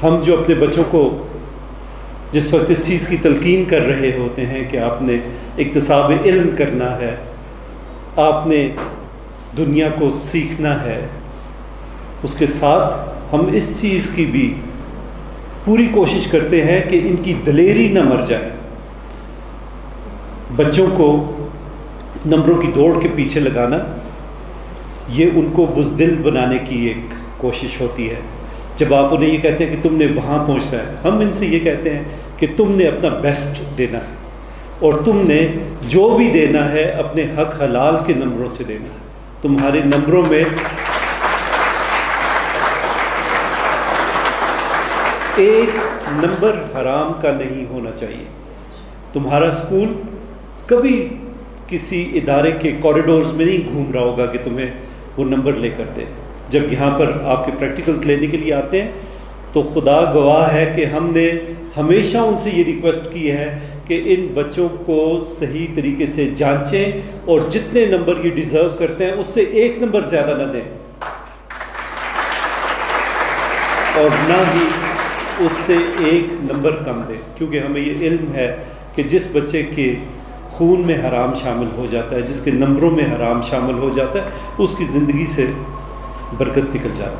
ہم جو اپنے بچوں کو جس وقت اس چیز کی تلقین کر رہے ہوتے ہیں کہ آپ نے اکتساب علم کرنا ہے، آپ نے دنیا کو سیکھنا ہے، اس کے ساتھ ہم اس چیز کی بھی پوری کوشش کرتے ہیں کہ ان کی دلیری نہ مر جائے۔ بچوں کو نمبروں کی دوڑ کے پیچھے لگانا یہ ان کو بزدل بنانے کی ایک کوشش ہوتی ہے۔ جب آپ انہیں یہ کہتے ہیں کہ تم نے وہاں پہنچنا ہے، ہم ان سے یہ کہتے ہیں کہ تم نے اپنا بیسٹ دینا ہے، اور تم نے جو بھی دینا ہے اپنے حق حلال کے نمبروں سے دینا ہے۔ تمہارے نمبروں میں ایک نمبر حرام کا نہیں ہونا چاہیے۔ تمہارا اسکول کبھی کسی ادارے کے کوریڈورز میں نہیں گھوم رہا ہوگا کہ تمہیں وہ نمبر لے کر دے۔ جب یہاں پر آپ کے پریکٹیکلز لینے کے لیے آتے ہیں تو خدا گواہ ہے کہ ہم نے ہمیشہ ان سے یہ ریکویسٹ کی ہے کہ ان بچوں کو صحیح طریقے سے جانچیں اور جتنے نمبر یہ ڈیزرو کرتے ہیں اس سے ایک نمبر زیادہ نہ دیں، اور نہ ہی اس سے ایک نمبر کم دیں، کیونکہ ہمیں یہ علم ہے کہ جس بچے کے خون میں حرام شامل ہو جاتا ہے، جس کے نمبروں میں حرام شامل ہو جاتا ہے، اس کی زندگی سے برکت نکل جاتی ہے۔